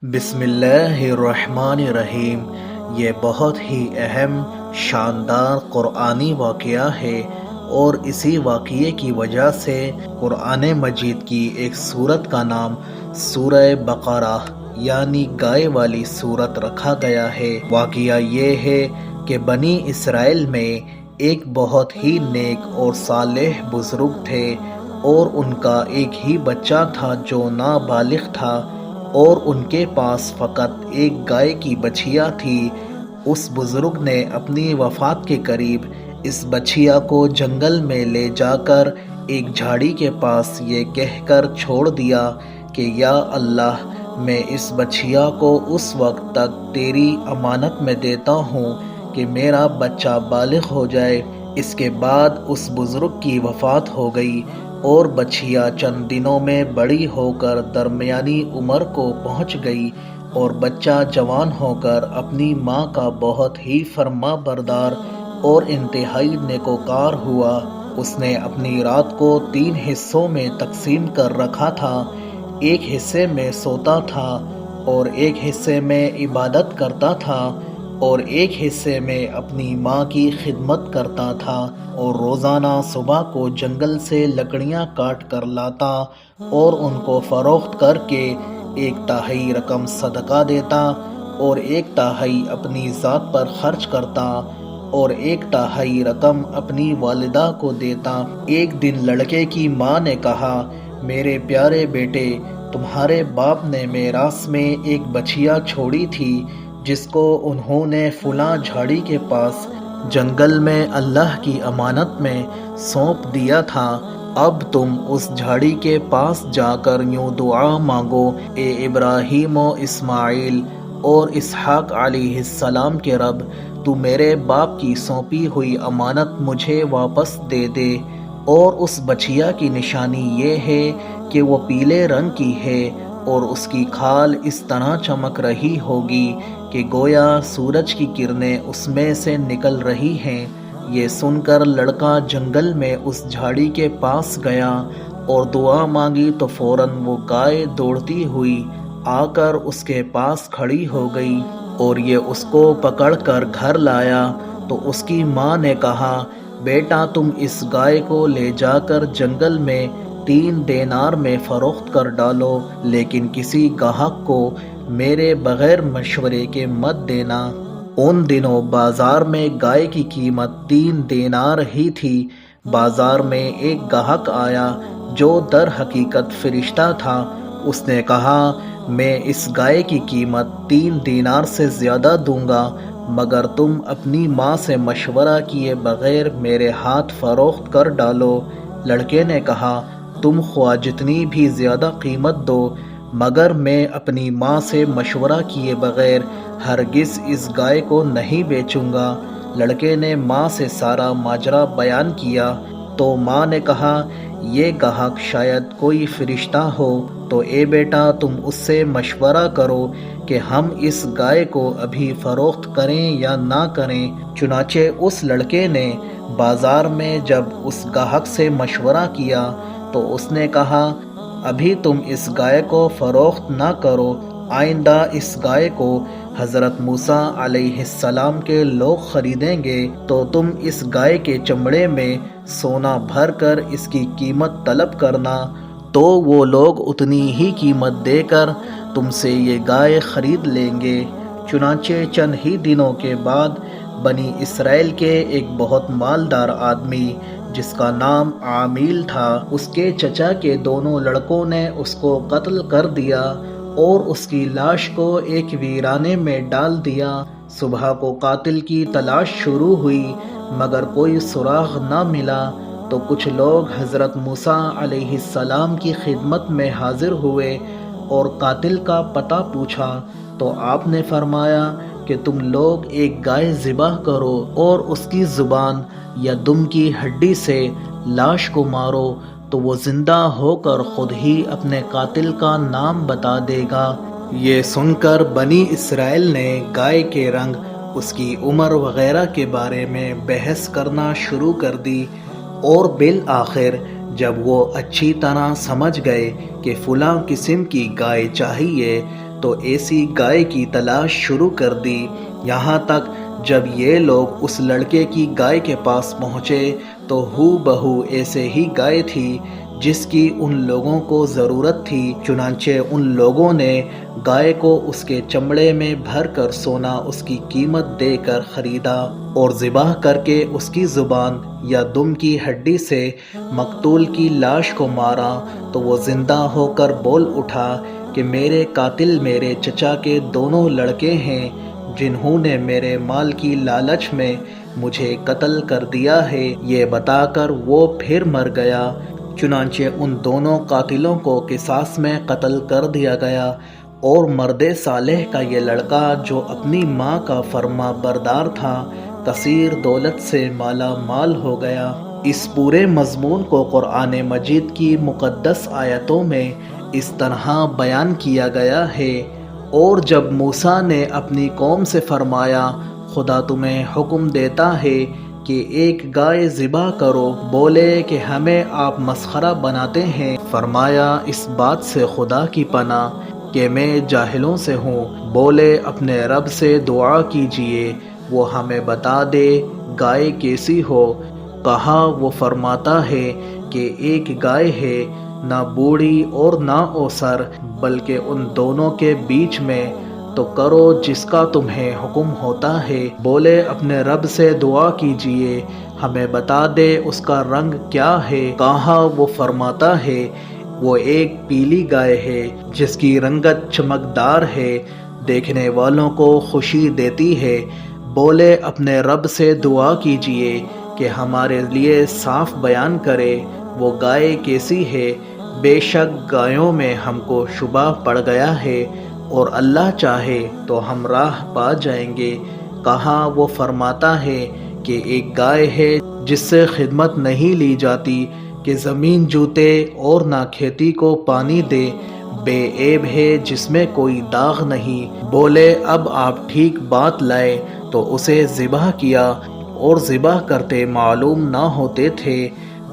بسم اللہ الرحمن الرحیم۔ یہ بہت ہی اہم شاندار قرآنی واقعہ ہے اور اسی واقعے کی وجہ سے قرآن مجید کی ایک سورت کا نام سورہ بقرہ یعنی گائے والی سورت رکھا گیا ہے۔ واقعہ یہ ہے کہ بنی اسرائیل میں ایک بہت ہی نیک اور صالح بزرگ تھے اور ان کا ایک ہی بچہ تھا جو نابالغ تھا اور ان کے پاس فقط ایک گائے کی بچھیا تھی۔ اس بزرگ نے اپنی وفات کے قریب اس بچھیا کو جنگل میں لے جا کر ایک جھاڑی کے پاس یہ کہہ کر چھوڑ دیا کہ یا اللہ، میں اس بچھیا کو اس وقت تک تیری امانت میں دیتا ہوں کہ میرا بچہ بالغ ہو جائے۔ اس کے بعد اس بزرگ کی وفات ہو گئی اور بچھیا چند دنوں میں بڑی ہو کر درمیانی عمر کو پہنچ گئی اور بچہ جوان ہو کر اپنی ماں کا بہت ہی فرما بردار اور انتہائی نیکوکار ہوا۔ اس نے اپنی رات کو 3 حصوں میں تقسیم کر رکھا تھا۔ ایک حصے میں سوتا تھا اور ایک حصے میں عبادت کرتا تھا اور ایک حصے میں اپنی ماں کی خدمت کرتا تھا اور روزانہ صبح کو جنگل سے لکڑیاں کاٹ کر لاتا اور ان کو فروخت کر کے 1/3 رقم صدقہ دیتا اور 1/3 اپنی ذات پر خرچ کرتا اور 1/3 رقم اپنی والدہ کو دیتا۔ ایک دن لڑکے کی ماں نے کہا، میرے پیارے بیٹے، تمہارے باپ نے میراث میں ایک بچھیا چھوڑی تھی جس کو انہوں نے فلاں جھاڑی کے پاس جنگل میں اللہ کی امانت میں سونپ دیا تھا۔ اب تم اس جھاڑی کے پاس جا کر یوں دعا مانگو، اے ابراہیم و اسماعیل اور اسحاق علیہ السلام کے رب، تو میرے باپ کی سونپی ہوئی امانت مجھے واپس دے دے۔ اور اس بچھیا کی نشانی یہ ہے کہ وہ پیلے رنگ کی ہے اور اس کی کھال اس طرح چمک رہی ہوگی کہ گویا سورج کی کرنیں اس میں سے نکل رہی ہیں۔ یہ سن کر لڑکا جنگل میں اس جھاڑی کے پاس گیا اور دعا مانگی تو فوراً وہ گائے دوڑتی ہوئی آ کر اس کے پاس کھڑی ہو گئی اور یہ اس کو پکڑ کر گھر لایا۔ تو اس کی ماں نے کہا، بیٹا، تم اس گائے کو لے جا کر جنگل میں 3 دینار میں فروخت کر ڈالو، لیکن کسی گاہک کو میرے بغیر مشورے کے مت دینا۔ ان دنوں بازار میں گائے کی قیمت 3 دینار ہی تھی۔ بازار میں ایک گاہک آیا جو در حقیقت فرشتہ تھا۔ اس نے کہا، میں اس گائے کی قیمت 3 دینار سے زیادہ دوں گا مگر تم اپنی ماں سے مشورہ کیے بغیر میرے ہاتھ فروخت کر ڈالو۔ لڑکے نے کہا، تم خواہ جتنی بھی زیادہ قیمت دو مگر میں اپنی ماں سے مشورہ کیے بغیر ہرگز اس گائے کو نہیں بیچوں گا۔ لڑکے نے ماں سے سارا ماجرا بیان کیا تو ماں نے کہا، یہ گاہک شاید کوئی فرشتہ ہو، تو اے بیٹا، تم اس سے مشورہ کرو کہ ہم اس گائے کو ابھی فروخت کریں یا نہ کریں۔ چنانچہ اس لڑکے نے بازار میں جب اس گاہک سے مشورہ کیا تو اس نے کہا، ابھی تم اس گائے کو فروخت نہ کرو، آئندہ اس گائے کو حضرت موسیٰ علیہ السلام کے لوگ خریدیں گے تو تم اس گائے کے چمڑے میں سونا بھر کر اس کی قیمت طلب کرنا، تو وہ لوگ اتنی ہی قیمت دے کر تم سے یہ گائے خرید لیں گے۔ چنانچہ چند ہی دنوں کے بعد بنی اسرائیل کے ایک بہت مالدار آدمی جس کا نام عامیل تھا، اس کے چچا کے دونوں لڑکوں نے اس کو قتل کر دیا اور اس کی لاش کو ایک ویرانے میں ڈال دیا۔ صبح کو قاتل کی تلاش شروع ہوئی مگر کوئی سراغ نہ ملا تو کچھ لوگ حضرت موسیٰ علیہ السلام کی خدمت میں حاضر ہوئے اور قاتل کا پتہ پوچھا تو آپ نے فرمایا کہ تم لوگ ایک گائے ذبح کرو اور اس کی زبان یا دم کی ہڈی سے لاش کو مارو تو وہ زندہ ہو کر خود ہی اپنے قاتل کا نام بتا دے گا۔ یہ سن کر بنی اسرائیل نے گائے کے رنگ، اس کی عمر وغیرہ کے بارے میں بحث کرنا شروع کر دی اور بالآخر جب وہ اچھی طرح سمجھ گئے کہ فلاں قسم کی گائے چاہیے تو ایسی گائے کی تلاش شروع کر دی، یہاں تک جب یہ لوگ اس لڑکے کی گائے کے پاس پہنچے تو ہو بہو ایسے ہی گائے تھی جس کی ان لوگوں کو ضرورت تھی۔ چنانچہ ان لوگوں نے گائے کو اس کے چمڑے میں بھر کر سونا اس کی قیمت دے کر خریدا اور ذبح کر کے اس کی زبان یا دم کی ہڈی سے مقتول کی لاش کو مارا تو وہ زندہ ہو کر بول اٹھا کہ میرے قاتل میرے چچا کے دونوں لڑکے ہیں جنہوں نے میرے مال کی لالچ میں مجھے قتل کر دیا ہے۔ یہ بتا کر وہ پھر مر گیا۔ چنانچہ ان دونوں قاتلوں کو قصاص میں قتل کر دیا گیا اور مرد صالح کا یہ لڑکا جو اپنی ماں کا فرما بردار تھا کثیر دولت سے مالا مال ہو گیا۔ اس پورے مضمون کو قرآن مجید کی مقدس آیتوں میں اس طرح بیان کیا گیا ہے۔ اور جب موسیٰ نے اپنی قوم سے فرمایا خدا تمہیں حکم دیتا ہے کہ ایک گائے ذبح کرو، بولے کہ ہمیں آپ مسخرہ بناتے ہیں۔ فرمایا اس بات سے خدا کی پناہ کہ میں جاہلوں سے ہوں۔ بولے اپنے رب سے دعا کیجئے وہ ہمیں بتا دے گائے کیسی ہو۔ کہا وہ فرماتا ہے کہ ایک گائے ہے، نہ بوڑھی اور نہ اوسر بلکہ ان دونوں کے بیچ میں، تو کرو جس کا تمہیں حکم ہوتا ہے۔ بولے اپنے رب سے دعا کیجئے ہمیں بتا دے اس کا رنگ کیا ہے۔ کہا وہ فرماتا ہے وہ ایک پیلی گائے ہے جس کی رنگت چمکدار ہے، دیکھنے والوں کو خوشی دیتی ہے۔ بولے اپنے رب سے دعا کیجئے کہ ہمارے لیے صاف بیان کرے وہ گائے کیسی ہے، بے شک گایوں میں ہم کو شبہ پڑ گیا ہے اور اللہ چاہے تو ہم راہ پا جائیں گے۔ کہا وہ فرماتا ہے کہ ایک گائے ہے جس سے خدمت نہیں لی جاتی کہ زمین جوتے اور نہ کھیتی کو پانی دے، بے عیب ہے جس میں کوئی داغ نہیں۔ بولے اب آپ ٹھیک بات لائے تو اسے ذبح کیا اور ذبح کرتے معلوم نہ ہوتے تھے،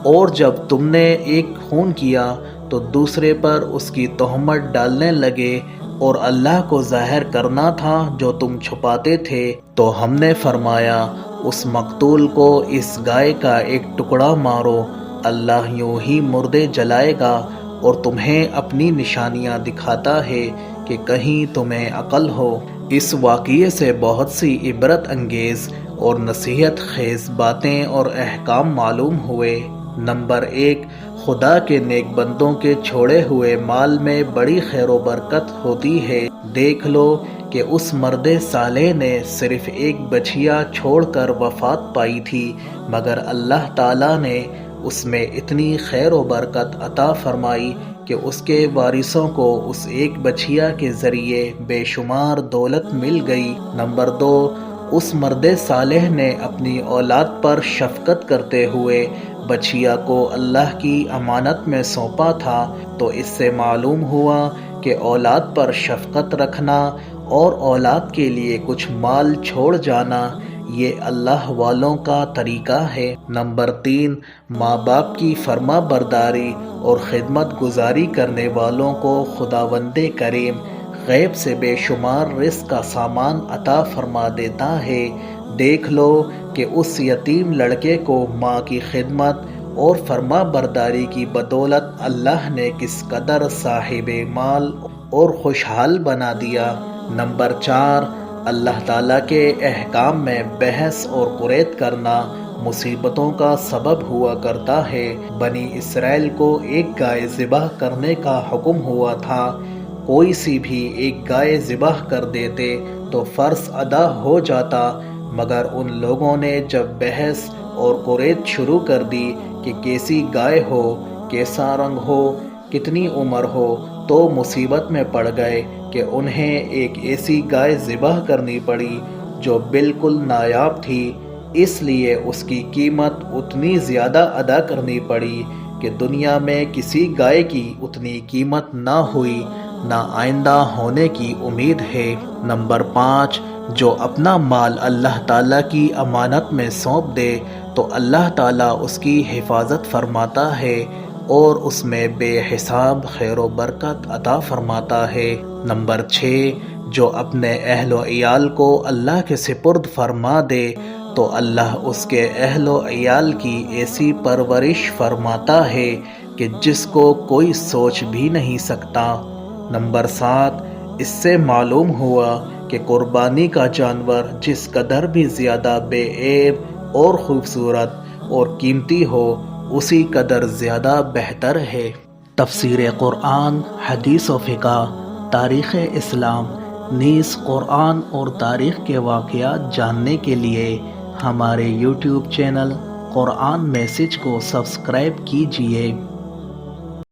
اور جب تم نے ایک خون کیا تو دوسرے پر اس کی تہمت ڈالنے لگے اور اللہ کو ظاہر کرنا تھا جو تم چھپاتے تھے، تو ہم نے فرمایا اس مقتول کو اس گائے کا ایک ٹکڑا مارو، اللہ یوں ہی مردے جلائے گا اور تمہیں اپنی نشانیاں دکھاتا ہے کہ کہیں تمہیں عقل ہو۔ اس واقعے سے بہت سی عبرت انگیز اور نصیحت خیز باتیں اور احکام معلوم ہوئے۔ نمبر 1، خدا کے نیک بندوں کے چھوڑے ہوئے مال میں بڑی خیر و برکت ہوتی ہے۔ دیکھ لو کہ اس مرد صالح نے صرف ایک بچھیا چھوڑ کر وفات پائی تھی، مگر اللہ تعالیٰ نے اس میں اتنی خیر و برکت عطا فرمائی کہ اس کے وارثوں کو اس ایک بچھیا کے ذریعے بے شمار دولت مل گئی۔ نمبر 2، اس مرد صالح نے اپنی اولاد پر شفقت کرتے ہوئے بچھیا کو اللہ کی امانت میں سونپا تھا، تو اس سے معلوم ہوا کہ اولاد پر شفقت رکھنا اور اولاد کے لیے کچھ مال چھوڑ جانا یہ اللہ والوں کا طریقہ ہے۔ نمبر 3، ماں باپ کی فرما برداری اور خدمت گزاری کرنے والوں کو خداوند کریم غیب سے بے شمار رزق کا سامان عطا فرما دیتا ہے۔ دیکھ لو کہ اس یتیم لڑکے کو ماں کی خدمت اور فرما برداری کی بدولت اللہ نے کس قدر صاحب مال اور خوشحال بنا دیا۔ نمبر 4، اللہ تعالیٰ کے احکام میں بحث اور قریت کرنا مصیبتوں کا سبب ہوا کرتا ہے۔ بنی اسرائیل کو ایک گائے ذبح کرنے کا حکم ہوا تھا، کوئی سی بھی ایک گائے ذبح کر دیتے تو فرض ادا ہو جاتا، مگر ان لوگوں نے جب بحث اور قریت شروع کر دی کہ کیسی گائے ہو، کیسا رنگ ہو، کتنی عمر ہو، تو مصیبت میں پڑ گئے کہ انہیں ایک ایسی گائے ذبح کرنی پڑی جو بالکل نایاب تھی، اس لیے اس کی قیمت اتنی زیادہ ادا کرنی پڑی کہ دنیا میں کسی گائے کی اتنی قیمت نہ ہوئی، نہ آئندہ ہونے کی امید ہے۔ نمبر 5، جو اپنا مال اللہ تعالیٰ کی امانت میں سونپ دے تو اللہ تعالیٰ اس کی حفاظت فرماتا ہے اور اس میں بے حساب خیر و برکت عطا فرماتا ہے۔ نمبر 6، جو اپنے اہل و عیال کو اللہ کے سپرد فرما دے تو اللہ اس کے اہل و عیال کی ایسی پرورش فرماتا ہے کہ جس کو کوئی سوچ بھی نہیں سکتا۔ نمبر 7، اس سے معلوم ہوا کہ قربانی کا جانور جس قدر بھی زیادہ بے عیب اور خوبصورت اور قیمتی ہو اسی قدر زیادہ بہتر ہے۔ تفسیر قرآن، حدیث و فقہ، تاریخ اسلام نیز قرآن اور تاریخ کے واقعات جاننے کے لیے ہمارے یوٹیوب چینل قرآن میسج کو سبسکرائب کیجیے۔